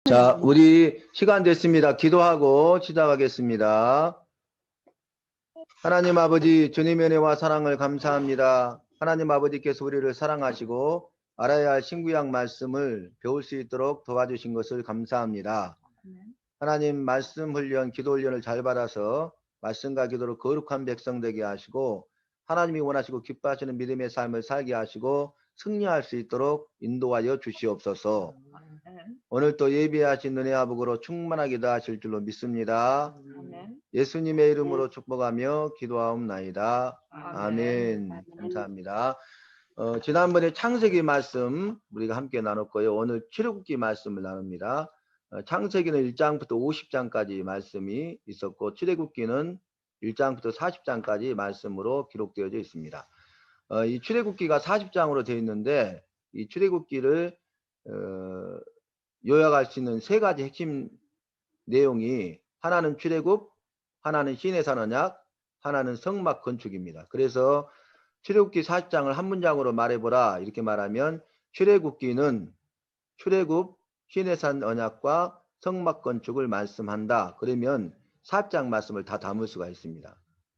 자, 우리 시간 됐습니다. 기도하고 시작하겠습니다. 하나님 아버지, 주님의 은혜와 사랑을 감사합니다. 하나님 아버지께서 우리를 사랑하시고 알아야 할 신구약 말씀을 배울 수 있도록 도와주신 것을 감사합니다. 하나님 말씀 훈련, 기도 훈련을 잘 받아서 말씀과 기도로 거룩한 백성 되게 하시고 하나님이 원하시고 기뻐하시는 믿음의 삶을 살게 하시고 승리할 수 있도록 인도하여 주시옵소서. 오늘 또 예비하신 은혜 아복으로 충만하게 다하실 줄로 믿습니다. 예수님의 이름으로 축복하며 기도하옵나이다. 아멘. 감사합니다. 지난번에 창세기 말씀 우리가 함께 나눴고요. 오늘 출애굽기 말씀을 나눕니다. 창세기는 1장부터 50장까지 말씀이 있었고 출애굽기는 1장부터 40장까지 말씀으로 기록되어져 있습니다. 이 출애굽기가 40장으로 되어 있는데 이 출애굽기를 요약할 수 있는 세 가지 핵심 내용이 하나는 출애굽, 하나는 신의 산 언약, 하나는 성막 건축입니다. 그래서 출애굽기 40장을 한 문장으로 말해보라 이렇게 말하면 출애굽기는 출애굽, 신의 산 언약과 성막 건축을 말씀한다. 그러면 40장 말씀을 다 담을 수가 있습니다.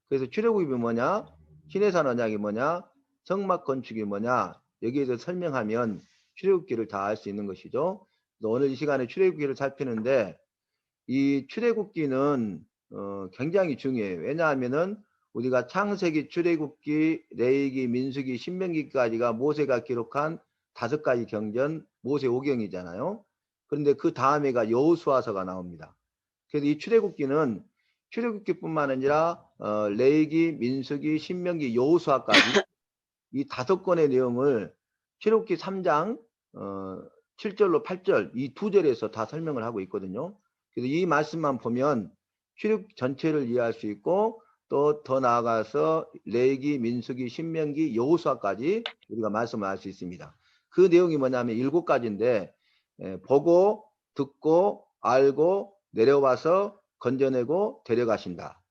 그래서 출애굽이 뭐냐, 신의 산 언약이 뭐냐, 성막 건축이 뭐냐 여기에 대해서 설명하면 출애굽기를 다 알 수 있는 것이죠. 오늘 이 시간에 출애굽기를 살피는데 이 출애굽기는 굉장히 중요해요. 왜냐하면은 우리가 창세기, 출애굽기, 레위기, 민수기, 신명기까지가 모세가 기록한 5가지 경전 모세 오경이잖아요. 그런데 그 다음에가 여호수아서가 나옵니다. 그래서 이 출애굽기는 출애굽기뿐만 아니라 레위기, 민수기, 신명기, 여호수아까지 이 5권의 내용을 출애굽기 3장 7절로 8절 이 2절에서 다 설명을 하고 있거든요. 그래서 이 말씀만 보면 출애굽 전체를 이해할 수 있고 또 더 나아가서 레위기, 민수기, 신명기, 여호수아까지 우리가 말씀을 할 수 있습니다. 그 내용이 뭐냐면 7가지인데 보고 듣고 알고 내려와서 건져내고 데려가신다.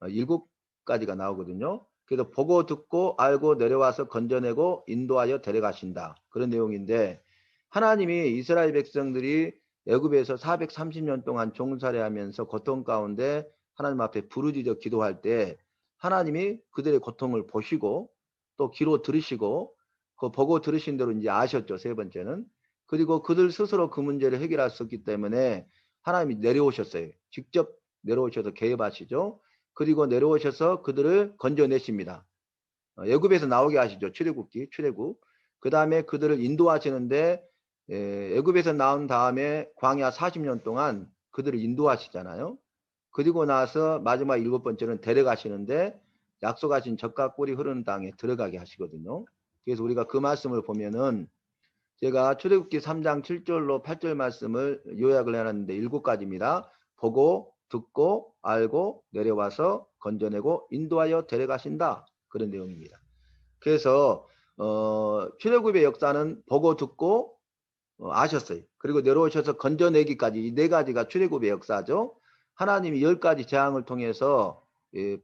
7가지가 나오거든요. 그래서 보고 듣고 알고 내려와서 건져내고 인도하여 데려가신다. 그런 내용인데 하나님이 이스라엘 백성들이 애굽에서 430년 동안 종살이하면서 고통 가운데 하나님 앞에 부르짖어 기도할 때 하나님이 그들의 고통을 보시고 또 귀로 들으시고 그 보고 들으신 대로 이제 아셨죠. 세 번째는. 그리고 그들 스스로 그 문제를 해결할 수 없기 때문에 하나님이 내려오셨어요. 직접 내려오셔서 개입하시죠. 그리고 내려오셔서 그들을 건져내십니다. 애굽에서 나오게 하시죠. 출애굽기, 출애굽. 그 다음에 그들을 인도하시는데 애굽에서 나온 다음에 광야 40년 동안 그들을 인도하시잖아요. 그리고 나서 마지막 7번째는 데려가시는데 약속하신 젖과 꿀이 흐르는 땅에 들어가게 하시거든요. 그래서 우리가 그 말씀을 보면은 제가 출애굽기 3장 7절로 8절 말씀을 요약을 해놨는데 7가지입니다. 보고 듣고 알고 내려와서 건져내고 인도하여 데려가신다. 그런 내용입니다. 그래서 출애굽의 역사는 보고 듣고 아셨어요. 그리고 내려오셔서 건져내기까지 이 4가지가 출애굽의 역사죠. 하나님이 10가지 재앙을 통해서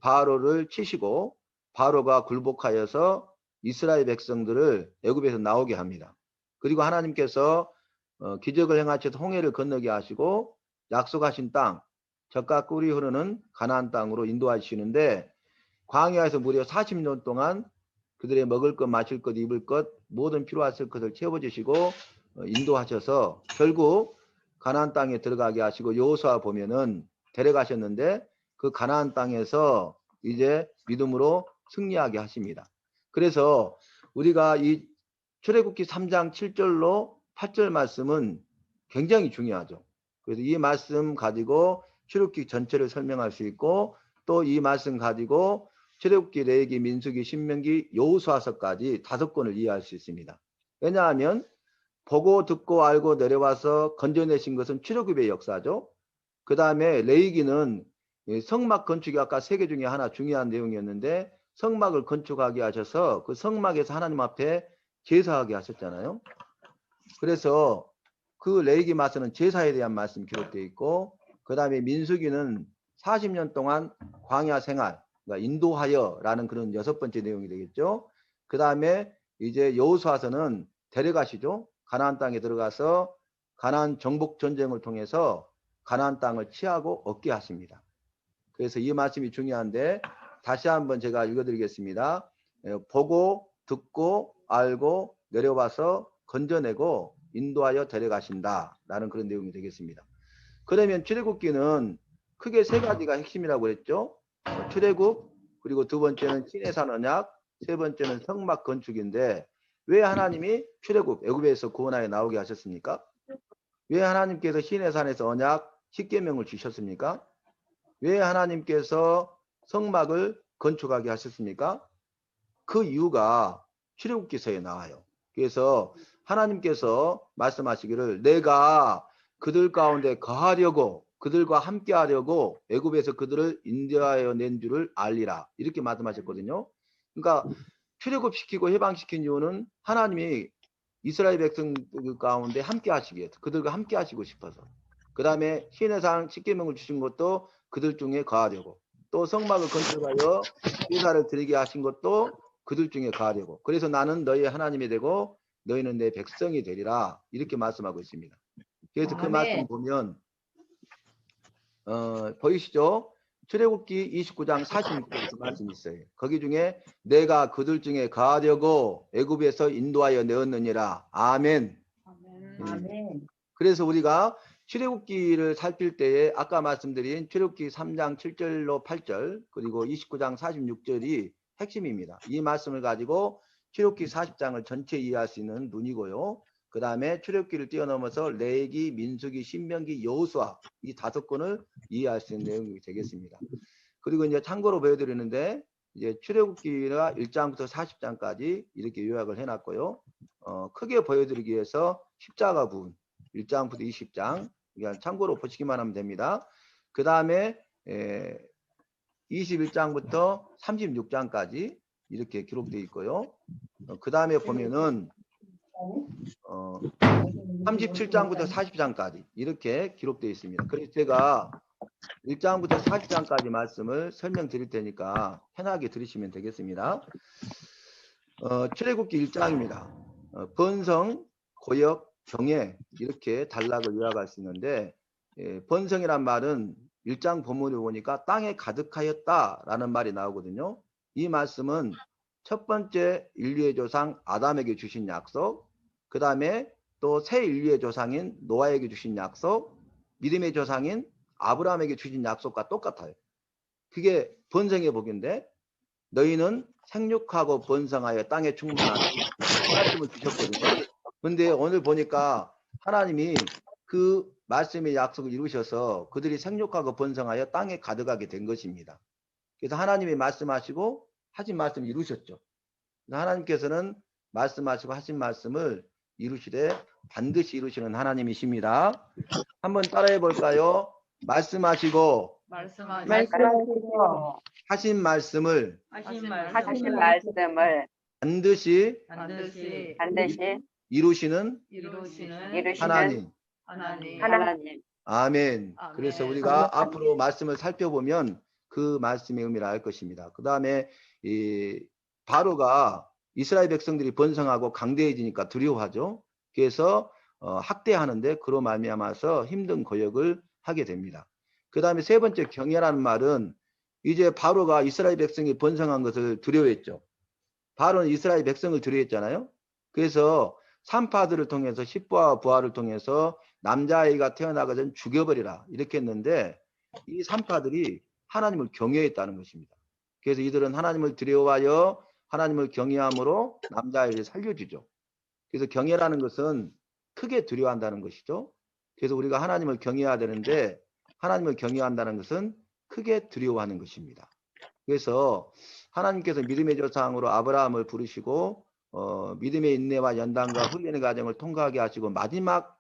바로를 치시고 바로가 굴복하여서 이스라엘 백성들을 애굽에서 나오게 합니다. 그리고 하나님께서 기적을 행하셔서 홍해를 건너게 하시고 약속하신 땅, 젖과 꿀이 흐르는 가나안 땅으로 인도하시는데 광야에서 무려 40년 동안 그들의 먹을 것, 마실 것, 입을 것, 모든 필요하실 것을 채워주시고 인도하셔서 결국 가나안 땅에 들어가게 하시고 여호수아 보면은 데려가셨는데 그 가나안 땅에서 이제 믿음으로 승리하게 하십니다. 그래서 우리가 이 출애굽기 3장 7절로 8절 말씀은 굉장히 중요하죠. 그래서 이 말씀 가지고 출애굽기 전체를 설명할 수 있고 또 이 말씀 가지고 출애굽기, 레위기, 민수기, 신명기, 여호수아서까지 5권을 이해할 수 있습니다. 왜냐하면 보고 듣고 알고 내려와서 건져내신 것은 출애굽의 역사죠. 그 다음에 레위기는 성막 건축이 아까 3개 중에 하나 중요한 내용이었는데 성막을 건축하게 하셔서 그 성막에서 하나님 앞에 제사하게 하셨잖아요. 그래서 그 레위기 말씀은 제사에 대한 말씀이 기록되어 있고 그 다음에 민수기는 40년 동안 광야 생활, 그러니까 인도하여라는 그런 6번째 내용이 되겠죠. 그 다음에 이제 여호수아서는 데려가시죠. 가나안 땅에 들어가서 가나안 정복 전쟁을 통해서 가나안 땅을 취하고 얻게 하십니다. 그래서 이 말씀이 중요한데 다시 한번 제가 읽어드리겠습니다. 보고 듣고 알고 내려와서 건져내고 인도하여 데려가신다 라는 그런 내용이 되겠습니다. 그러면 출애굽기는 크게 세 가지가 핵심이라고 했죠. 출애굽, 그리고 두 번째는 신의 산 언약, 세 번째는 성막 건축인데 왜 하나님이 출애굽 애굽에서 구원하여 나오게 하셨습니까? 왜 하나님께서 신의 산에서 언약 십계명을 주셨습니까? 왜 하나님께서 성막을 건축하게 하셨습니까? 그 이유가 출애굽기서에 나와요. 그래서 하나님께서 말씀하시기를 내가 그들 가운데 거하려고 그들과 함께 하려고 애굽에서 그들을 인도하여 낸 줄을 알리라 이렇게 말씀하셨거든요. 그러니까 출애굽시키고 해방시킨 이유는 하나님이 이스라엘 백성들 가운데 함께 하시기 위해서 그들과 함께 하시고 싶어서 그 다음에 신의 산 십계명을 주신 것도 그들 중에 거하려고 또 성막을 건축하여 제사를 드리게 하신 것도 그들 중에 거하려고 그래서 나는 너희의 하나님이 되고 너희는 내 백성이 되리라 이렇게 말씀하고 있습니다. 그래서 그 말씀 보면 보이시죠? 출애굽기 29장 46절에 그 말씀이 있어요. 거기 중에 내가 그들 중에 거하려고 애굽에서 인도하여 내었느니라. 아멘. 아멘. 그래서 우리가 출애굽기를 살필 때에 아까 말씀드린 출애굽기 3장 7절로 8절 그리고 29장 46절이 핵심입니다. 이 말씀을 가지고 출애굽기 40장을 전체 이해할 수 있는 눈이고요. 그 다음에 출애굽기를 뛰어넘어서 레위기, 민수기, 신명기, 여호수아 이 5권을 이해할 수 있는 내용이 되겠습니다. 그리고 이제 참고로 보여드리는데 이제 출애굽기가 1장부터 40장까지 이렇게 요약을 해놨고요. 크게 보여드리기 위해서 십자가 부분 1장부터 20장 그냥 참고로 보시기만 하면 됩니다. 그 다음에 21장부터 36장까지 이렇게 기록되어 있고요. 그 다음에 보면은 37장부터 40장까지 이렇게 기록되어 있습니다. 그래서 제가 1장부터 40장까지 말씀을 설명드릴 테니까 편하게 들으시면 되겠습니다. 출애굽기 1장입니다. 번성, 고역, 경애 이렇게 단락을 요약할 수 있는데 번성이란 말은 1장 본문을 보니까 땅에 가득하였다라는 말이 나오거든요. 이 말씀은 첫 번째 인류의 조상 아담에게 주신 약속, 그 다음에 또 새 인류의 조상인 노아에게 주신 약속, 믿음의 조상인 아브라함에게 주신 약속과 똑같아요. 그게 번성의 복인데 너희는 생육하고 번성하여 땅에 충만하라 말씀을 주셨거든요. 근데 오늘 보니까 하나님이 그 말씀의 약속을 이루셔서 그들이 생육하고 번성하여 땅에 가득하게 된 것입니다. 그래서 하나님이 말씀하시고 하신 말씀을 이루셨죠. 하나님께서는 말씀하시고 하신 말씀을 이루시되 반드시 이루시는 하나님이십니다. 한번 따라해 볼까요? 말씀하시고 하신 말씀을 반드시 이루시는 하나님. 아멘. 그래서 우리가 앞으로 말씀을 살펴보면 그 말씀의 의미를 알 것입니다. 그 다음에 바로가 이스라엘 백성들이 번성하고 강대해지니까 두려워하죠. 그래서 학대하는데 그로 말미암아서 힘든 고역을 하게 됩니다. 그 다음에 세 번째 경애라는 말은 이제 바로가 이스라엘 백성이 번성한 것을 두려워했죠. 바로는 이스라엘 백성을 두려워했잖아요. 그래서 산파들을 통해서 십부와 부하를 통해서 남자아이가 태어나거든 죽여버리라 이렇게 했는데 이 산파들이 하나님을 경외했다는 것입니다. 그래서 이들은 하나님을 두려워하여 하나님을 경외함으로 남자아이를 살려주죠. 그래서 경외라는 것은 크게 두려워한다는 것이죠. 그래서 우리가 하나님을 경외해야 되는데 하나님을 경외한다는 것은 크게 두려워하는 것입니다. 그래서 하나님께서 믿음의 조상으로 아브라함을 부르시고 믿음의 인내와 연단과 훈련의 과정을 통과하게 하시고 마지막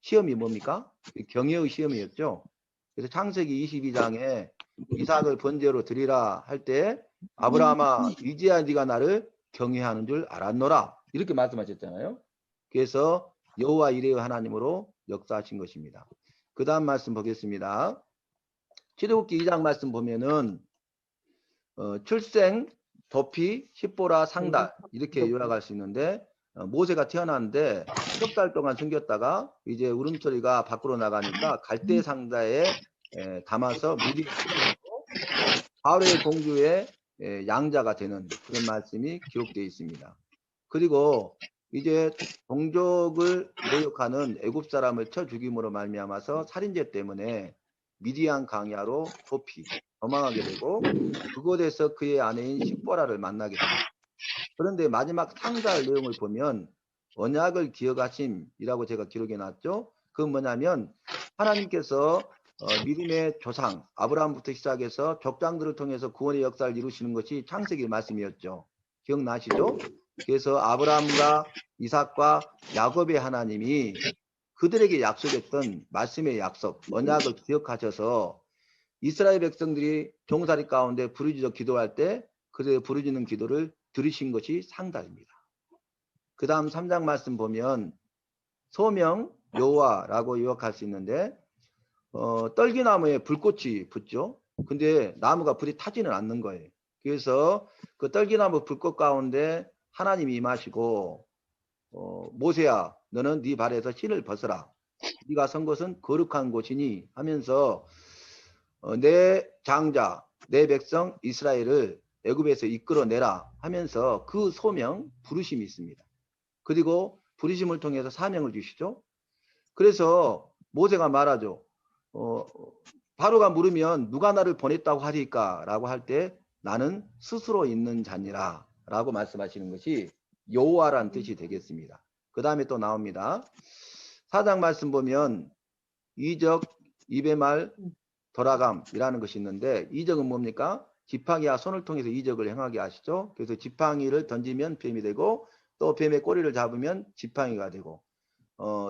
시험이 뭡니까? 경외의 시험이었죠. 그래서 창세기 22장에 이삭을 번제로 드리라 할 때 아브라함아 이제야 네가 나를 경외하는 줄 알았노라 이렇게 말씀하셨잖아요. 그래서 여호와 이레의 하나님으로 역사하신 것입니다. 그 다음 말씀 보겠습니다. 출애굽기 2장 말씀 보면은 출생, 도피, 십보라, 상달 이렇게 요약할 수 있는데 모세가 태어났는데 7달 동안 숨겼다가 이제 울음소리가 밖으로 나가니까 갈대 상자에 담아서 미리 바로의 공주의 양자가 되는 그런 말씀이 기록되어 있습니다. 그리고 이제 동족을 모욕하는 애굽 사람을 쳐 죽임으로 말미암아서 살인죄 때문에 미디안 강야로 도피 도망하게 되고 그곳에서 그의 아내인 십보라를 만나게 됩니다. 그런데 마지막 상자 내용을 보면 언약을 기억하심이라고 제가 기록해 놨죠. 그건 뭐냐면 하나님께서 믿음의 조상 아브라함부터 시작해서 족장들을 통해서 구원의 역사를 이루시는 것이 창세기 말씀이었죠. 기억나시죠? 그래서 아브라함과 이삭과 야곱의 하나님이 그들에게 약속했던 말씀의 약속, 언약을 기억하셔서 이스라엘 백성들이 종살이 가운데 부르짖어 기도할 때 그들의 부르짖는 기도를 들으신 것이 상달입니다. 그 다음 3장 말씀 보면 소명 여호와라고 요약할 수 있는데 떨기나무에 불꽃이 붙죠. 근데 나무가 불이 타지는 않는 거예요. 그래서 그 떨기나무 불꽃 가운데 하나님이 임하시고 모세야 너는 네 발에서 신을 벗어라. 네가 선 곳은 거룩한 곳이니 하면서 내 장자 내 백성 이스라엘을 애굽에서 이끌어내라 하면서 그 소명 부르심이 있습니다. 그리고 부르심을 통해서 사명을 주시죠. 그래서 모세가 말하죠. 바로가 물으면 누가 나를 보냈다고 하리까 라고 할 때 나는 스스로 있는 자니라 라고 말씀하시는 것이 여호와라는 뜻이 되겠습니다. 그 다음에 또 나옵니다. 4장 말씀 보면 이적 입의 말 돌아감이라는 것이 있는데 이적은 뭡니까? 지팡이와 손을 통해서 이적을 행하게 하시죠. 그래서 지팡이를 던지면 뱀이 되고 또 뱀의 꼬리를 잡으면 지팡이가 되고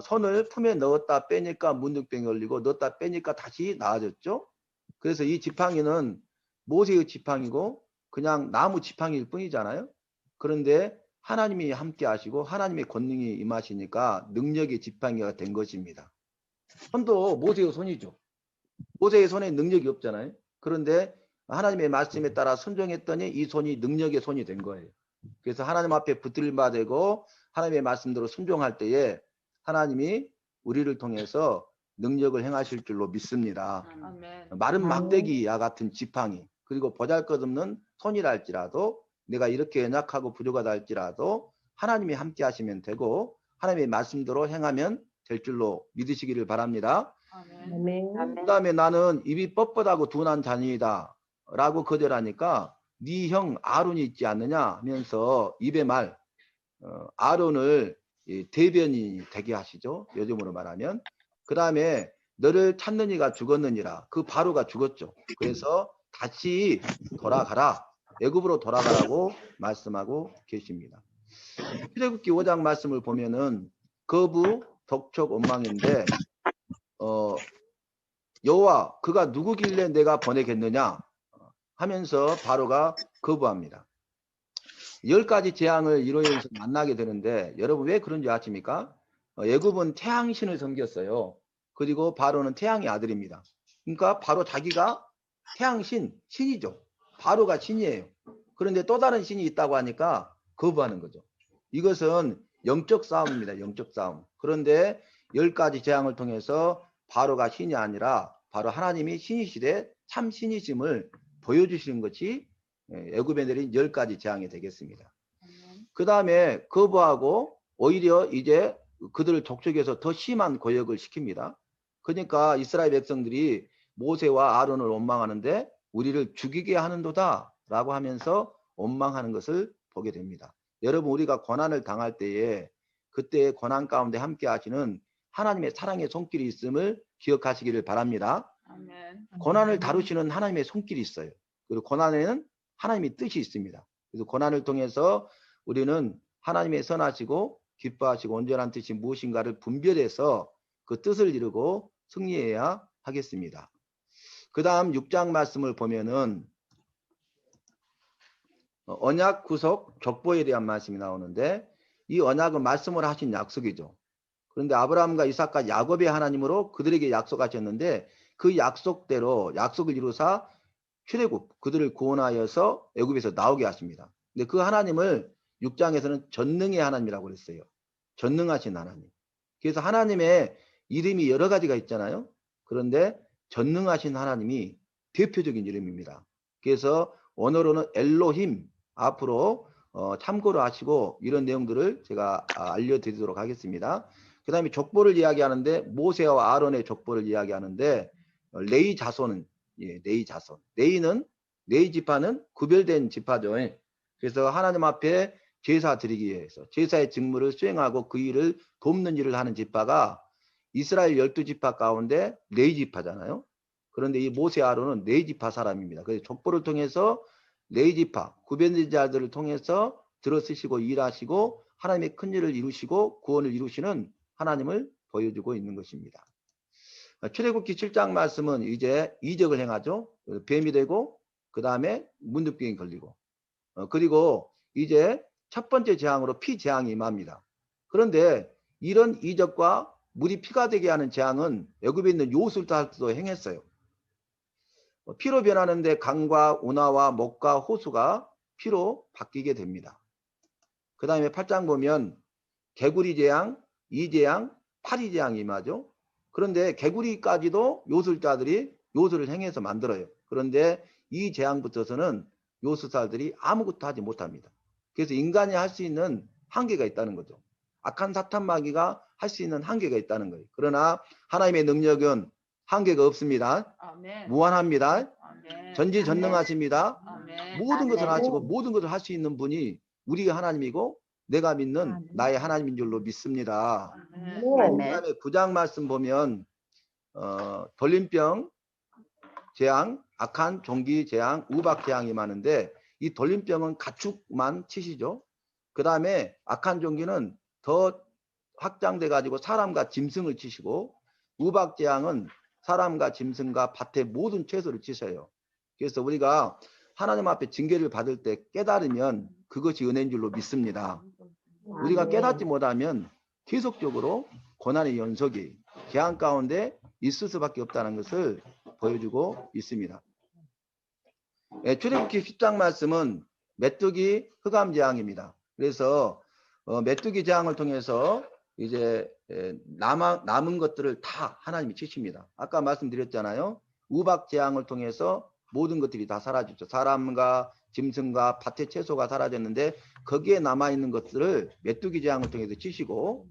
손을 품에 넣었다 빼니까 문둥병이 걸리고 넣었다 빼니까 다시 나아졌죠. 그래서 이 지팡이는 모세의 지팡이고 그냥 나무 지팡이일 뿐이잖아요. 그런데 하나님이 함께 하시고 하나님의 권능이 임하시니까 능력의 지팡이가 된 것입니다. 손도 모세의 손이죠. 모세의 손에 능력이 없잖아요. 그런데 하나님의 말씀에 따라 순종했더니 이 손이 능력의 손이 된 거예요. 그래서 하나님 앞에 붙들바 되고 하나님의 말씀대로 순종할 때에 하나님이 우리를 통해서 능력을 행하실 줄로 믿습니다. 아멘. 마른 막대기와 같은 지팡이 그리고 보잘것없는 손이라 할지라도 내가 이렇게 연약하고 부족하다 할지라도 하나님이 함께 하시면 되고 하나님의 말씀대로 행하면 될 줄로 믿으시기를 바랍니다. 아멘. 아멘. 그 다음에 나는 입이 뻣뻣하고 둔한 자니이다 라고 거절하니까 네 형 아론이 있지 않느냐 하면서 입의 말 아론을 대변이 되게 하시죠. 요즘으로 말하면. 그 다음에 너를 찾는 이가 죽었느니라. 그 바로가 죽었죠. 그래서 다시 돌아가라. 애굽으로 돌아가라고 말씀하고 계십니다. 출애굽기 5장 말씀을 보면은 거부, 독촉, 원망인데 여호와 그가 누구길래 내가 보내겠느냐 하면서 바로가 거부합니다. 10가지 재앙을 이루면서 만나게 되는데 여러분 왜 그런지 아십니까? 애굽은 태양신을 섬겼어요. 그리고 바로는 태양의 아들입니다. 그러니까 바로 자기가 태양신, 신이죠. 바로가 신이에요. 그런데 또 다른 신이 있다고 하니까 거부하는 거죠. 이것은 영적 싸움입니다. 영적 싸움. 그런데 10가지 재앙을 통해서 바로가 신이 아니라 바로 하나님이 신이시되 참 신이심을 보여주시는 것이 애굽에 내린 10가지 재앙이 되겠습니다. 그 다음에 거부하고 오히려 이제 그들을 족속에서 더 심한 고역을 시킵니다. 그러니까 이스라엘 백성들이 모세와 아론을 원망하는데 우리를 죽이게 하는도다 라고 하면서 원망하는 것을 보게 됩니다. 여러분 우리가 고난을 당할 때에 그때의 고난 가운데 함께 하시는 하나님의 사랑의 손길이 있음을 기억하시기를 바랍니다. 아멘. 고난을 다루시는 하나님의 손길이 있어요. 그리고 고난에는 하나님의 뜻이 있습니다. 그래서 고난을 통해서 우리는 하나님의 선하시고 기뻐하시고 온전한 뜻이 무엇인가를 분별해서 그 뜻을 이루고 승리해야 하겠습니다. 그 다음 6장 말씀을 보면은 언약 구속 족보에 대한 말씀이 나오는데 이 언약은 말씀을 하신 약속이죠. 그런데 아브라함과 이삭과 야곱의 하나님으로 그들에게 약속하셨는데 그 약속대로 약속을 이루사 출애굽 그들을 구원하여서 애굽에서 나오게 하십니다. 근데 그 하나님을 6장에서는 전능의 하나님이라고 그랬어요. 전능하신 하나님. 그래서 하나님의 이름이 여러 가지가 있잖아요. 그런데 전능하신 하나님이 대표적인 이름입니다. 그래서 원어로는 엘로힘, 앞으로 참고로 하시고 이런 내용들을 제가 알려드리도록 하겠습니다. 그 다음에 족보를 이야기하는데 모세와 아론의 족보를 이야기하는데 레위 자손은 레위 자손. 레위 지파는 구별된 지파죠. 그래서 하나님 앞에 제사 드리기 위해서 제사의 직무를 수행하고 그 일을 돕는 일을 하는 지파가 이스라엘 12지파 가운데 레위 지파잖아요. 그런데 이 모세 아론은 레위 지파 사람입니다. 그래서 족보를 통해서 레위 지파 구별된 자들을 통해서 들어쓰시고 일하시고 하나님의 큰 일을 이루시고 구원을 이루시는 하나님을 보여주고 있는 것입니다. 출애굽기 7장 말씀은 이제 이적을 행하죠. 뱀이 되고 그 다음에 문둥병이 걸리고 그리고 이제 첫 번째 재앙으로 피 재앙이 임합니다. 그런데 이런 이적과 물이 피가 되게 하는 재앙은 애굽에 있는 요술사도 행했어요. 피로 변하는데 강과 운하와 목과 호수가 피로 바뀌게 됩니다. 그 다음에 8장 보면 개구리 재앙, 이재앙, 파리 재앙이 임하죠. 그런데 개구리까지도 요술자들이 요술을 행해서 만들어요. 그런데 이 재앙부터서는 요술사들이 아무것도 하지 못합니다. 그래서 인간이 할 수 있는 한계가 있다는 거죠. 악한 사탄 마귀가 할 수 있는 한계가 있다는 거예요. 그러나 하나님의 능력은 한계가 없습니다. 아멘. 무한합니다. 아멘. 전지전능하십니다. 아멘. 모든 것을 아멘. 하시고 모든 것을 할 수 있는 분이 우리 하나님이고 내가 믿는 아멘. 나의 하나님인 줄로 믿습니다. 아멘. 그 아멘. 다음에 9장 말씀 보면 돌림병 재앙, 악한 종기 재앙, 우박 재앙이 많은데 이 돌림병은 가축만 치시죠. 그 다음에 악한 종기는 더 확장돼 가지고 사람과 짐승을 치시고 우박 재앙은 사람과 짐승과 밭의 모든 채소를 치셔요. 그래서 우리가 하나님 앞에 징계를 받을 때 깨달으면 그것이 은혜인 줄로 믿습니다. 우리가 아멘. 깨닫지 못하면 계속적으로 고난의 연속이 재앙 가운데 있을 수밖에 없다는 것을 보여주고 있습니다. 출애굽기 10장 말씀은 메뚜기 흑암 재앙입니다. 그래서 메뚜기 재앙을 통해서 이제 남은 것들을 다 하나님이 치십니다. 아까 말씀드렸잖아요. 우박 재앙을 통해서 모든 것들이 다 사라졌죠. 사람과 짐승과 밭의 채소가 사라졌는데 거기에 남아있는 것들을 메뚜기 재앙을 통해서 치시고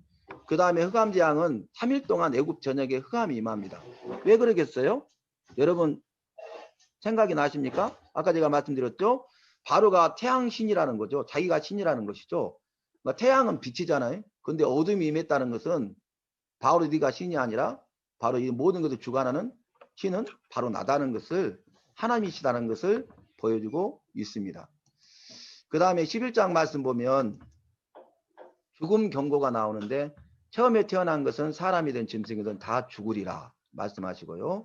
그 다음에 흑암 재앙은 3일 동안 애굽 전역에 흑암이 임합니다. 왜 그러겠어요? 여러분 생각이 나십니까? 아까 제가 말씀드렸죠. 바로가 태양신이라는 거죠. 자기가 신이라는 것이죠. 그러니까 태양은 빛이잖아요. 근데 어둠이 임했다는 것은 바로 네가 신이 아니라 바로 이 모든 것을 주관하는 신은 바로 나다는 것을 하나님이시다는 것을 보여주고 있습니다. 그 다음에 11장 말씀 보면 죽음 경고가 나오는데 처음에 태어난 것은 사람이든 짐승이든 다 죽으리라 말씀하시고요.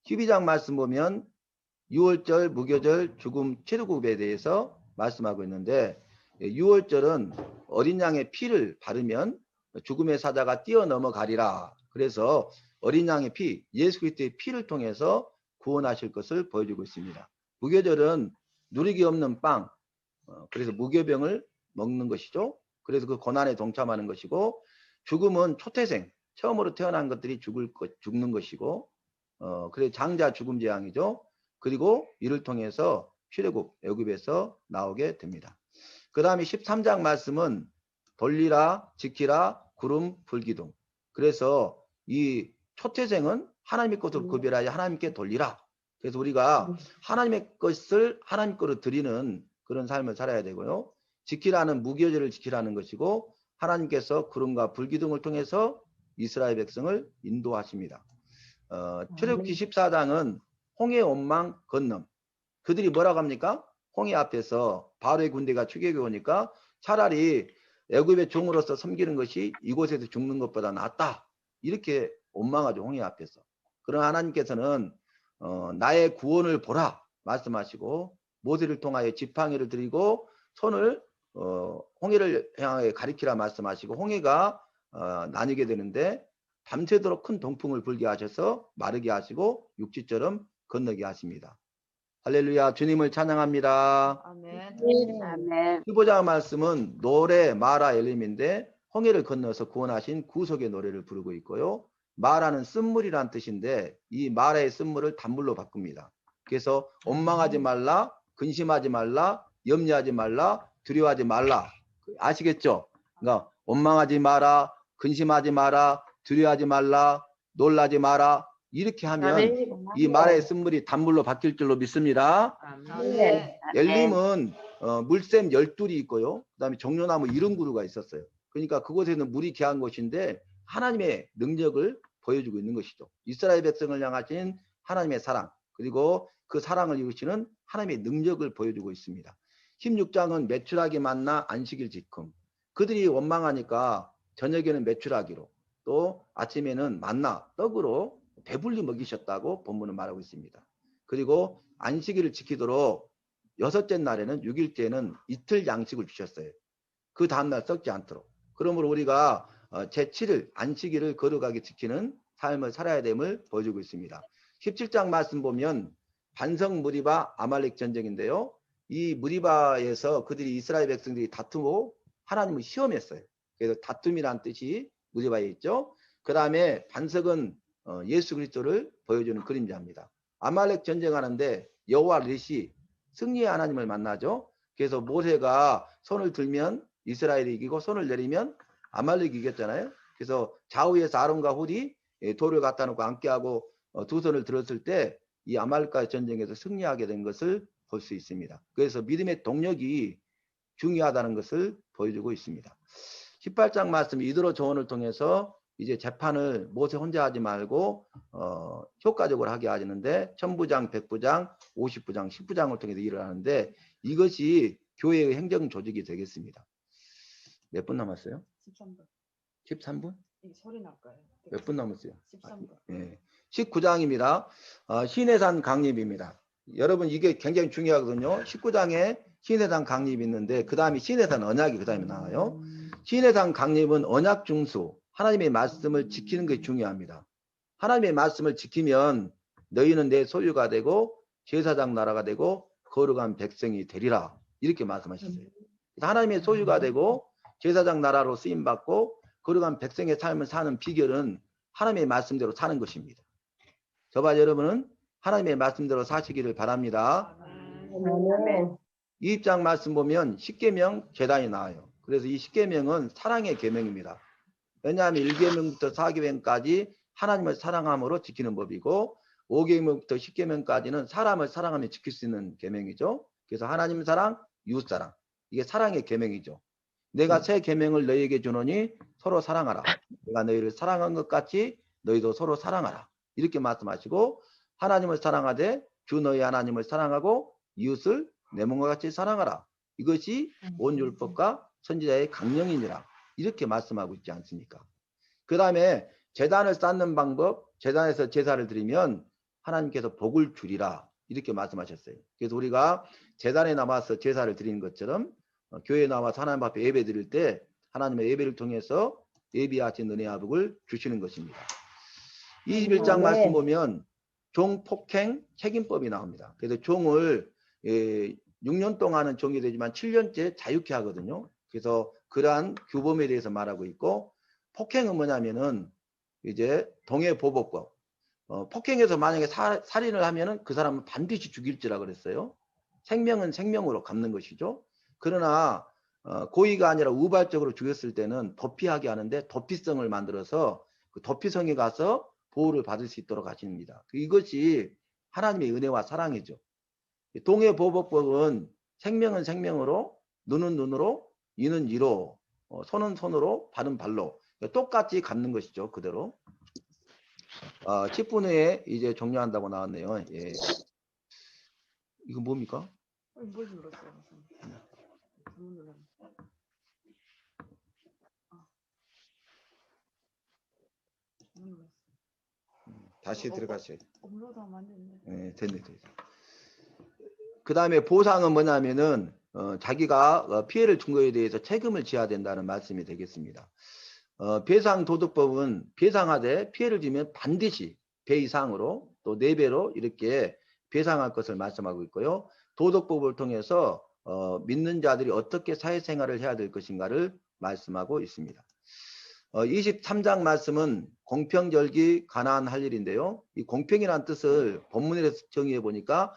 12장 말씀 보면 유월절, 무교절, 죽음, 최루굽에 대해서 말씀하고 있는데 유월절은 어린 양의 피를 바르면 죽음의 사자가 뛰어넘어가리라. 그래서 어린 양의 피, 예수 그리스도의 피를 통해서 구원하실 것을 보여주고 있습니다. 무교절은 누리기 없는 빵, 그래서 무교병을 먹는 것이죠. 그래서 그 고난에 동참하는 것이고 죽음은 초태생, 처음으로 태어난 것들이 죽는 것이고 그래서 장자 죽음 재앙이죠. 그리고 이를 통해서 출애굽 애굽에서 나오게 됩니다. 그 다음에 13장 말씀은 돌리라 지키라 구름 불기둥. 그래서 이 초태생은 하나님의 것을 구별하여 하나님께 돌리라. 그래서 우리가 하나님의 것을 하나님 거로 드리는 그런 삶을 살아야 되고요. 지키라는 무교절을 지키라는 것이고 하나님께서 구름과 불기둥을 통해서 이스라엘 백성을 인도하십니다. 출애굽기 14장은 홍해 원망 건넌. 그들이 뭐라고 합니까? 홍해 앞에서 바로의 군대가 추격해 오니까 차라리 애굽의 종으로서 섬기는 것이 이곳에서 죽는 것보다 낫다. 이렇게 원망하죠. 홍해 앞에서. 그러나 하나님께서는 나의 구원을 보라 말씀하시고 모세를 통하여 지팡이를 드리고 손을 홍해를 향하여 가리키라 말씀하시고 홍해가 나뉘게 되는데 밤새도록 큰 동풍을 불게 하셔서 마르게 하시고 육지처럼 건너게 하십니다. 할렐루야. 주님을 찬양합니다. 아멘. 아멘. 15장 말씀은 노래 마라 엘림인데 홍해를 건너서 구원하신 구속의 노래를 부르고 있고요. 마라는 쓴물이란 뜻인데 이 마라의 쓴물을 단물로 바꿉니다. 그래서 원망하지 말라, 근심하지 말라, 염려하지 말라, 두려워하지 말라. 아시겠죠? 그러니까 원망하지 마라, 근심하지 마라, 두려워하지 말라, 놀라지 마라. 이렇게 하면 이 마라의 쓴물이 단물로 바뀔 줄로 믿습니다. 네. 엘림은 물샘 12이 있고요. 그 다음에 종려나무 70그루가 있었어요. 그러니까 그곳에는 물이 귀한 곳인데 하나님의 능력을 보여주고 있는 것이죠. 이스라엘 백성을 향하신 하나님의 사랑, 그리고 그 사랑을 이루시는 하나님의 능력을 보여주고 있습니다. 16장은 메추라기 만나 안식일 지킴. 그들이 원망하니까 저녁에는 메추라기로, 또 아침에는 만나 떡으로 배불리 먹이셨다고 본문은 말하고 있습니다. 그리고 안식일을 지키도록 6째 날에는 6일째는 이틀 양식을 주셨어요. 그 다음날 썩지 않도록. 그러므로 우리가 제7일 안식일을 거룩하게 지키는 삶을 살아야 됨을 보여주고 있습니다. 17장 말씀 보면 반성 무리바 아말렉 전쟁인데요. 이 무리바에서 그들이 이스라엘 백성들이 다투고 하나님을 시험했어요. 그래서 다툼이란 뜻이 무리바에 있죠. 그 다음에 반석은 예수 그리스도를 보여주는 그림자입니다. 아말렉 전쟁하는데 여호와 르시 승리의 하나님을 만나죠. 그래서 모세가 손을 들면 이스라엘이 이기고 손을 내리면 아말렉이 이겼잖아요. 그래서 좌우에서 아론과 훌이 돌을 갖다 놓고 앉게하고 두 손을 들었을 때 이 아말렉과의 전쟁에서 승리하게 된 것을 볼 수 있습니다. 그래서 믿음의 동력이 중요하다는 것을 보여주고 있습니다. 18장 말씀 이드로 조언을 통해서 이제 재판을 모세 혼자 하지 말고 효과적으로 하게 하시는데 천부장, 백부장, 50부장, 10부장을 통해서 일을 하는데 이것이 교회의 행정 조직이 되겠습니다. 몇 분 남았어요? 13분. 13분? 소리 날까요? 몇 분 남았어요? 13분. 예. 19장입니다. 신해산 강립입니다. 여러분 이게 굉장히 중요하거든요. 19장에 신해산 강립이 있는데 그 다음에 신해산 언약이 그 다음에 나와요. 신해산 강립은 언약 중수, 하나님의 말씀을 지키는 것이 중요합니다. 하나님의 말씀을 지키면 너희는 내 소유가 되고 제사장 나라가 되고 거룩한 백성이 되리라 이렇게 말씀하셨어요. 하나님의 소유가 되고 제사장 나라로 쓰임받고 거룩한 백성의 삶을 사는 비결은 하나님의 말씀대로 사는 것입니다. 저와 여러분은 하나님의 말씀대로 사시기를 바랍니다. 아멘. 20장 말씀 보면 십계명 제단이 나와요. 그래서 이 십계명은 사랑의 계명입니다. 왜냐하면 1계명부터 4계명까지 하나님을 사랑함으로 지키는 법이고 5계명부터 10계명까지는 사람을 사랑하며 지킬 수 있는 계명이죠. 그래서 하나님 사랑, 이웃 사랑. 이게 사랑의 계명이죠. 내가 새 계명을 너희에게 주노니 서로 사랑하라. 내가 너희를 사랑한 것 같이 너희도 서로 사랑하라. 이렇게 말씀하시고 하나님을 사랑하되 주 너희 하나님을 사랑하고 이웃을 내 몸과 같이 사랑하라. 이것이 온 율법과 선지자의 강령이니라. 이렇게 말씀하고 있지 않습니까? 그 다음에 제단을 쌓는 방법, 제단에서 제사를 드리면 하나님께서 복을 주리라. 이렇게 말씀하셨어요. 그래서 우리가 제단에 나와서 제사를 드리는 것처럼 교회에 나와서 하나님 앞에 예배 드릴 때 하나님의 예배를 통해서 예비하신 은혜와 복을 주시는 것입니다. 21장 말씀 보면 종폭행 책임법이 나옵니다. 그래서 종을 6년 동안은 종이 되지만 7년째 자유케 하거든요. 그래서 그러한 규범에 대해서 말하고 있고 폭행은 뭐냐면은 이제 동해보복법. 폭행해서 만약에 살인을 하면은 그 사람은 반드시 죽일지라 그랬어요. 생명은 생명으로 갚는 것이죠. 그러나 고의가 아니라 우발적으로 죽였을 때는 도피하게 하는데 도피성을 만들어서 그 도피성에 가서 보호를 받을 수 있도록 하십니다. 이것이 하나님의 은혜와 사랑이죠. 동해보복법은 생명은 생명으로, 눈은 눈으로, 이는 이로, 손은 손으로, 발은 발로 똑같이 갚는 것이죠. 그대로. 10분 후에 이제 종료한다고 나왔네요. 예. 이거 뭡니까? 뭘 눌렀어요? 잘못 눌렀네. 잘못 눌렀어. 다시 들어가셔야 돼요. 업로드하면 안 됐네. 네, 됐네. 그 다음에 보상은 뭐냐면은 자기가 피해를 준 거에 대해서 책임을 져야 된다는 말씀이 되겠습니다. 배상도덕법은 배상하되 피해를 주면 반드시 배 이상으로 또 4배로 이렇게 배상할 것을 말씀하고 있고요. 도덕법을 통해서 믿는 자들이 어떻게 사회생활을 해야 될 것인가를 말씀하고 있습니다. 23장 말씀은 공평절기 가난할 일인데요. 이 공평이라는 뜻을 본문에서 정의해 보니까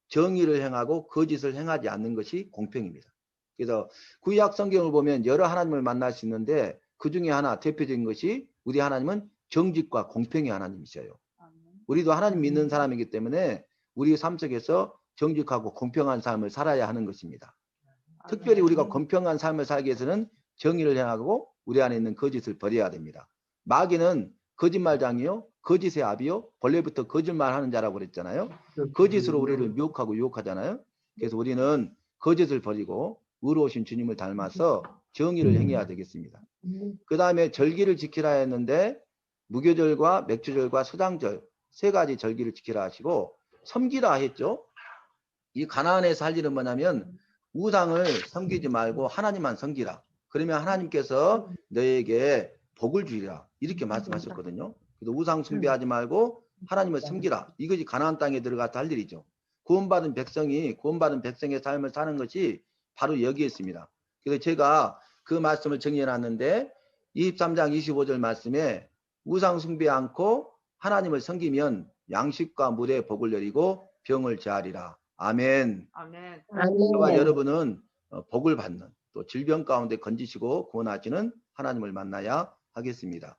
정의를 행하고 거짓을 행하지 않는 것이 공평입니다. 그래서 구약 성경을 보면 여러 하나님을 만날 수 있는데 그 중에 하나 대표적인 것이 우리 하나님은 정직과 공평의 하나님이셔요. 아멘. 우리도 하나님 믿는 사람이기 때문에 우리 삶 속에서 정직하고 공평한 삶을 살아야 하는 것입니다. 특별히 우리가 공평한 삶을 살기 위해서는 정의를 행하고 우리 안에 있는 거짓을 버려야 됩니다. 마귀는 거짓말장이요, 거짓의 아비요, 본래부터 거짓말하는 자라고 그랬잖아요. 거짓으로 우리를 미혹하고 유혹하잖아요. 그래서 우리는 거짓을 버리고 의로우신 주님을 닮아서 정의를 행해야 되겠습니다. 그 다음에 절기를 지키라 했는데 무교절과 맥주절과 수당절 세 가지 절기를 지키라 하시고 섬기라 했죠. 이 가나안에서 할 일은 뭐냐면 우상을 섬기지 말고 하나님만 섬기라. 그러면 하나님께서 너에게 복을 주리라. 이렇게 말씀하셨거든요. 그래서 우상 숭배하지 말고 하나님을 섬기라. 이것이 가나안 땅에 들어가서 할 일이죠. 구원받은 백성의 삶을 사는 것이 바로 여기에 있습니다. 그래서 제가 그 말씀을 정리해 놨는데 23장 25절 말씀에 우상 숭배 않고 하나님을 섬기면 양식과 물에 복을 내리고 병을 제하리라. 아멘. 아멘. 저와 여러분은 복을 받는 또 질병 가운데 건지시고 구원하시는 하나님을 만나야 하겠습니다.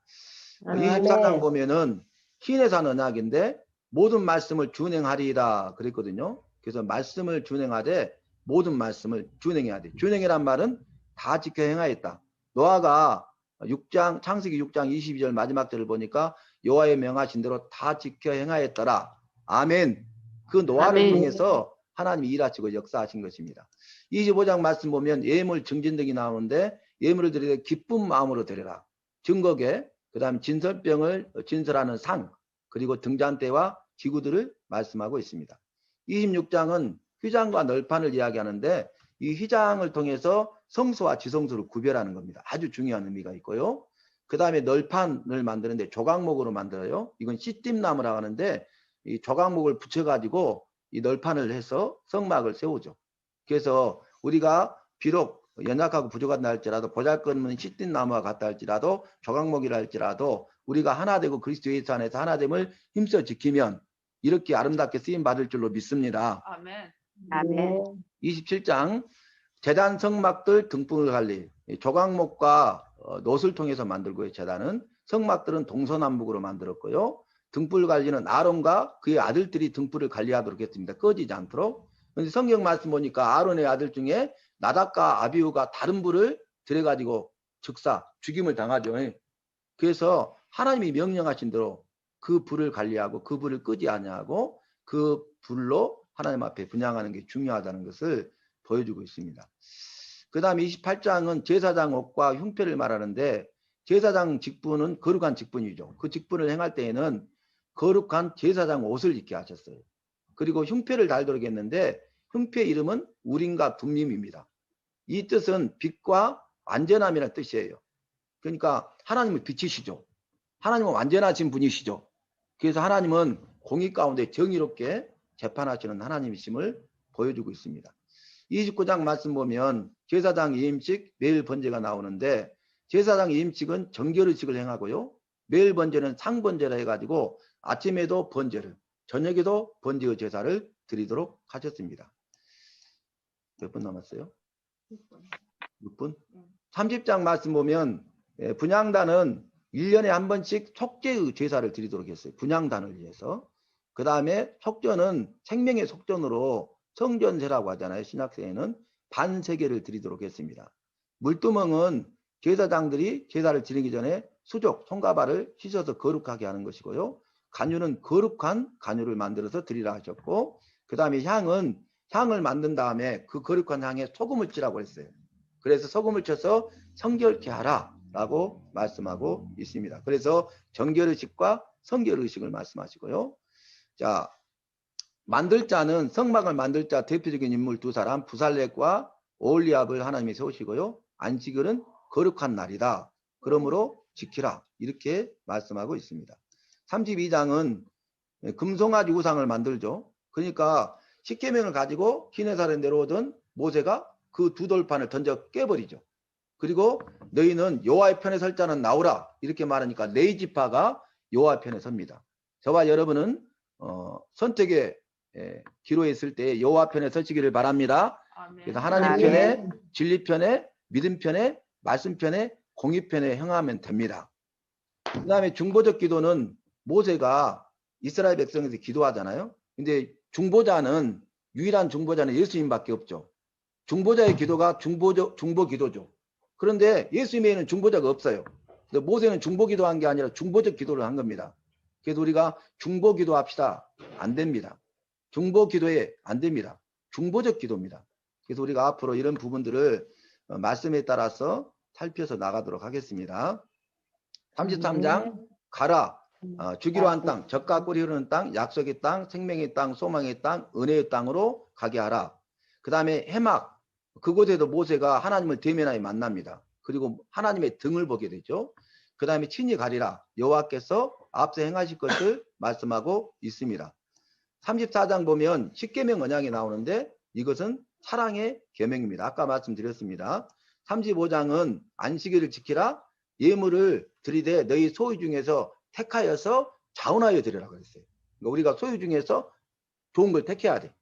24장 보면은 신의 산 언약인데 모든 말씀을 준행하리라 그랬거든요. 그래서 말씀을 준행하되 모든 말씀을 준행해야 돼. 준행이란 말은 다 지켜 행하였다. 노아가 창세기 6장 22절 마지막 절을 보니까 여호와의 명하신 대로 다 지켜 행하였더라. 아멘. 그 노아를 아멘. 통해서 하나님이 일하시고 역사하신 것입니다. 25장 말씀 보면 예물 증진 등이 나오는데 예물을 드리되 기쁜 마음으로 드려라. 증거계, 그 다음 진설병을 진설하는 상, 그리고 등잔대와 기구들을 말씀하고 있습니다. 26장은 휘장과 널판을 이야기하는데 이 휘장을 통해서 성소와 지성소를 구별하는 겁니다. 아주 중요한 의미가 있고요. 그 다음에 널판을 만드는데 조각목으로 만들어요. 이건 씨띠나무라고 하는데 이 조각목을 붙여가지고 이 널판을 해서 성막을 세우죠. 그래서 우리가 비록 연약하고 부족하다 할지라도 보잘것없는 씨띠나무와 같다 할지라도 조각목이라 할지라도 우리가 하나 되고 그리스도 예수 안에서 하나됨을 힘써 지키면 이렇게 아름답게 쓰임 받을 줄로 믿습니다. 아멘. 아멘. 27장 제단 성막들 등불 관리 조각목과 놋을 통해서 만들고요. 제단은 성막들은 동서남북으로 만들었고요. 등불 관리는 아론과 그의 아들들이 등불을 관리하도록 했습니다. 꺼지지 않도록. 그런데 성경 말씀 보니까 아론의 아들 중에 나답과 아비후가 다른 불을 들여가지고 죽임을 당하죠. 그래서 하나님이 명령하신 대로 그 불을 관리하고 그 불을 끄지 아니하고 그 불로 하나님 앞에 분향하는 게 중요하다는 것을 보여주고 있습니다. 그 다음에 28장은 제사장 옷과 흉패를 말하는데 제사장 직분은 거룩한 직분이죠. 그 직분을 행할 때에는 거룩한 제사장 옷을 입게 하셨어요. 그리고 흉패를 달도록 했는데 흉패 이름은 우림과 둠림입니다. 이 뜻은 빛과 완전함이라는 뜻이에요. 그러니까 하나님은 빛이시죠. 하나님은 완전하신 분이시죠. 그래서 하나님은 공의 가운데 정의롭게 재판하시는 하나님이심을 보여주고 있습니다. 29장 말씀 보면 제사장 이임식, 매일 번제가 나오는데 제사장 이임식은 정결의식을 행하고요. 매일 번제는 상번제라 해가지고 아침에도 번제를, 저녁에도 번제의 제사를 드리도록 하셨습니다. 몇 분 남았어요? 6분? 30장 말씀 보면 분향단은 1년에 한 번씩 속죄의 제사를 드리도록 했어요. 분향단을 위해서. 그 다음에 속전은 생명의 속전으로 성전세라고 하잖아요. 신약세에는 반세계를 드리도록 했습니다. 물두멍은 제사장들이 제사를 드리기 전에 수족, 손가발을 씻어서 거룩하게 하는 것이고요. 간유는 거룩한 간유를 만들어서 드리라 하셨고, 그 다음에 향을 만든 다음에 그 거룩한 향에 소금을 치라고 했어요. 그래서 소금을 쳐서 성결케 하라 라고 말씀하고 있습니다. 그래서 정결의식과 성결의식을 말씀하시고요. 자, 만들 자는 성막을 만들 자 대표적인 인물 두 사람 부살렉과 오홀리압을 하나님이 세우시고요. 안식일은 거룩한 날이다. 그러므로 지키라. 이렇게 말씀하고 있습니다. 32장은 금송아지 우상을 만들죠. 그러니까 십계명을 가지고 기내산에 내려오던 모세가 그 두 돌판을 던져 깨버리죠. 그리고 너희는 여호와의 편에 설 자는 나오라 이렇게 말하니까 네 지파가 여호와 편에 섭니다. 저와 여러분은 선택의 기로에 있을 때 여호와 편에 서시기를 바랍니다. 아멘. 그래서 하나님 아멘. 편에, 진리 편에, 믿음 편에, 말씀 편에, 공의 편에 행하면 됩니다. 그 다음에 중보적 기도는 모세가 이스라엘 백성에서 기도하잖아요. 근데 유일한 중보자는 예수님밖에 없죠. 중보자의 기도가 중보 기도죠. 그런데 예수님에는 중보자가 없어요. 근데 모세는 중보 기도한 게 아니라 중보적 기도를 한 겁니다. 그래서 우리가 중보 기도합시다. 안 됩니다. 중보 기도에 안 됩니다. 중보적 기도입니다. 그래서 우리가 앞으로 이런 부분들을 말씀에 따라서 살펴서 나가도록 하겠습니다. 33장 가라. 주기로 한 땅, 젖과 꿀이 흐르는 땅, 약속의 땅, 생명의 땅, 소망의 땅, 은혜의 땅으로 가게 하라. 그 다음에 해막, 그곳에도 모세가 하나님을 대면하여 만납니다. 그리고 하나님의 등을 보게 되죠. 그 다음에 친히 가리라. 여호와께서 앞서 행하실 것을 말씀하고 있습니다. 34장 보면 십계명 언약이 나오는데 이것은 사랑의 계명입니다. 아까 말씀드렸습니다. 35장은 안식일을 지키라. 예물을 드리되 너희 소유 중에서 택하여서 자원하여 드리라 그랬어요. 그러니까 우리가 소유 중에서 좋은 걸 택해야 돼.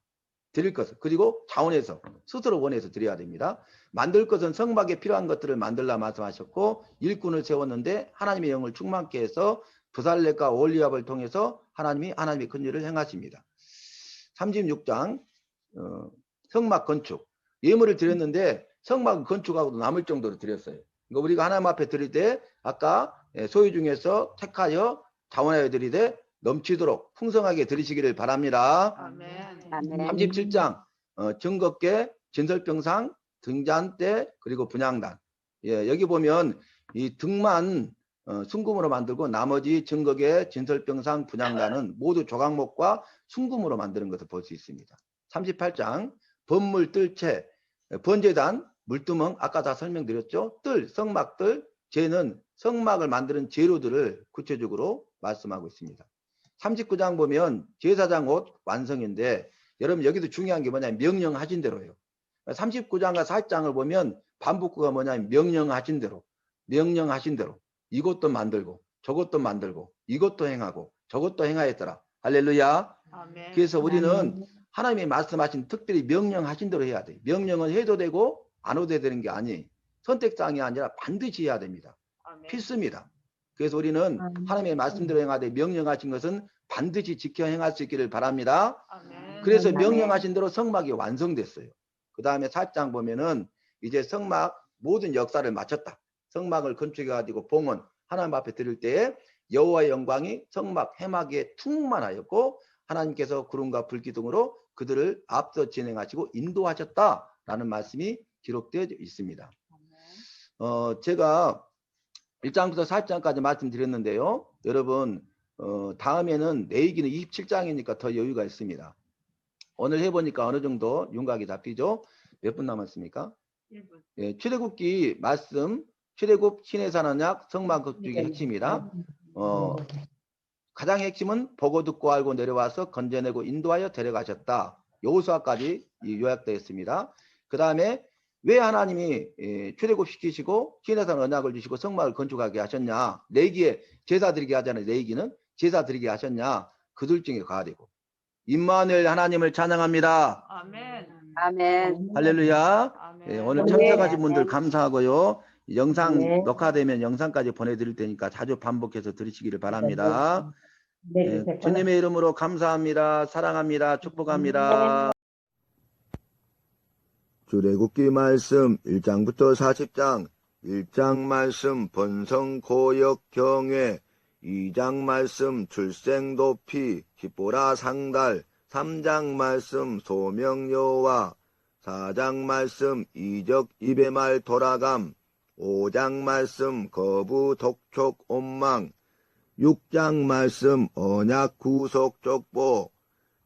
드릴 것을. 그리고 자원해서 스스로 원해서 드려야 됩니다. 만들 것은 성막에 필요한 것들을 만들라 말씀하셨고 일꾼을 세웠는데 하나님의 영을 충만케 해서 부살렛과 올리압을 통해서 하나님의 큰 일을 행하십니다. 36장 성막 건축. 예물을 드렸는데 성막 건축하고도 남을 정도로 드렸어요. 그러니까 우리가 하나님 앞에 드릴 때 아까 소유 중에서 택하여 자원하여 드리되 넘치도록 풍성하게 드리시기를 바랍니다. 아멘. 37장 증거계, 진설병상, 등잔대 그리고 분향단. 여기 보면 이 등만 순금으로 만들고 나머지 증거계, 진설병상, 분향단은 모두 조각목과 순금으로 만드는 것을 볼 수 있습니다. 38장 번물, 뜰채, 번제단, 물두멍 아까 다 설명드렸죠. 뜰, 성막들, 재는 성막을 만드는 재료들을 구체적으로 말씀하고 있습니다. 39장 보면 제사장 옷 완성인데 여러분 여기도 중요한 게 뭐냐면 명령하신 대로예요. 39장과 40장을 보면 반복구가 뭐냐면 명령하신 대로 이것도 만들고 저것도 만들고 이것도 행하고 저것도 행하였더라. 할렐루야. 아멘. 그래서 우리는 하나님이 말씀하신 특별히 명령하신 대로 해야 돼. 명령은 해도 되고 안 해도 되는 게 아니 선택사항이 아니라 반드시 해야 됩니다. 아멘. 필수입니다. 그래서 우리는 하나님의 말씀대로 행하되 명령하신 것은 반드시 지켜 행할 수 있기를 바랍니다. 아멘. 그래서 명령하신 대로 성막이 완성됐어요. 그 다음에 4장 보면은 이제 성막 모든 역사를 마쳤다. 성막을 건축해가지고 봉헌 하나님 앞에 드릴 때 여호와의 영광이 성막 해막에 충만하였고 하나님께서 구름과 불기둥으로 그들을 앞서 진행하시고 인도하셨다라는 말씀이 기록되어 있습니다. 제가 1장부터 4장까지 말씀드렸는데요. 여러분 다음에는 내일기는 27장이니까 더 여유가 있습니다. 오늘 해보니까 어느 정도 윤곽이 잡히죠. 몇 분 남았습니까? 1분. 출애굽기 말씀, 출애굽 신해산 언약, 성막 건축의 핵심이라 가장 핵심은 보고 듣고 알고 내려와서 건져내고 인도하여 데려가셨다. 여호수아까지 요약되어 있습니다. 그 다음에 왜 하나님이 출애굽시키시고 신해산 언약을 주시고 성막을 건축하게 하셨냐. 레위기에 제사 드리게 하잖아요. 레위기는 제사 드리게 하셨냐. 그들 중에 가야 되고 임마누엘 하나님을 찬양합니다. 아멘. 아멘. 할렐루야. 아멘. 오늘 아멘. 참석하신 분들 감사하고요. 영상 네. 녹화되면 영상까지 보내드릴 테니까 자주 반복해서 들으시기를 바랍니다. 네, 주님의 이름으로 감사합니다. 사랑합니다. 축복합니다. 출애굽기 말씀 1장부터 40장 1장 말씀 번성 고역 경외 2장 말씀 출생 도피 기뽀라 상달 3장 말씀 소명 여호와 4장 말씀 이적 입의 말 돌아감 5장 말씀 거부 독촉 온망 6장 말씀 언약 구속 족보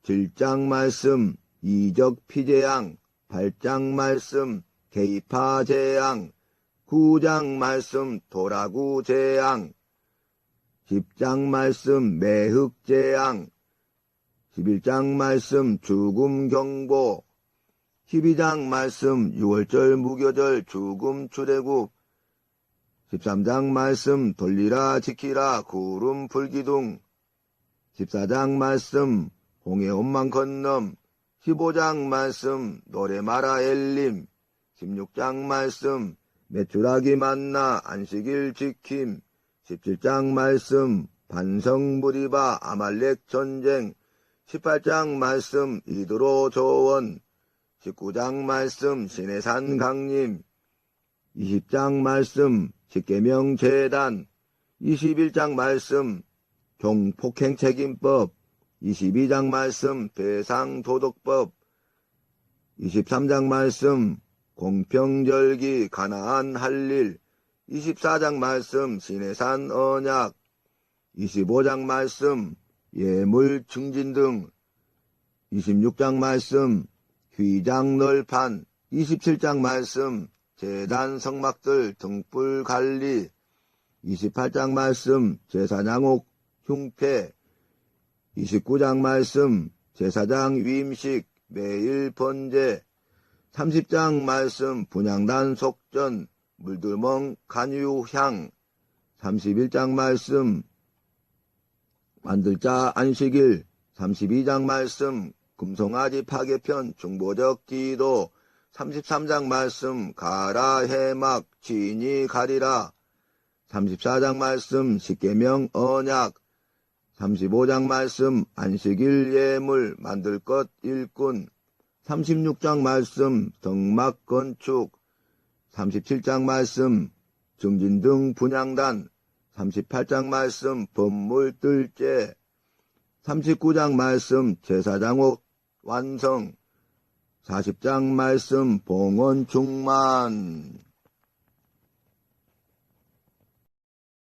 7장 말씀 이적 피제양 8장 말씀 개입하 재앙 9장 말씀 도라구 재앙 10장 말씀 매흑 재앙 11장 말씀 죽음 경보 12장 말씀 6월절 무교절 죽음 출애굽 13장 말씀 돌리라 지키라 구름 불기둥 14장 말씀 홍해 온만 건넘 15장 말씀 노래 마라 엘림 16장 말씀 메추라기 만나 안식일 지킴 17장 말씀 반성 무리바 아말렉 전쟁 18장 말씀 이드로 조원 19장 말씀 시내산 강림 20장 말씀 십계명 제단 21장 말씀 종폭행 책임법 22장 말씀 배상도덕법 23장 말씀 공평절기 가나안 할일 24장 말씀 시내산 언약 25장 말씀 예물 증진 등 26장 말씀 휘장 널판 27장 말씀 제단 성막들 등불 관리 28장 말씀 제사장옥 흉패 29장 말씀 제사장 위임식 매일 번제 30장 말씀 분향단 속전 물들멍 간유향 31장 말씀 만들자 안식일 32장 말씀 금송아지 파괴편 중보적 기도 33장 말씀 가라 해막 지인이 가리라 34장 말씀 십계명 언약 35장 말씀 안식일 예물 만들 것 일꾼 36장 말씀 성막 건축 37장 말씀 증진 등 분향단 38장 말씀 법물 뜰제 39장 말씀 제사장옥 완성 40장 말씀 봉헌 충만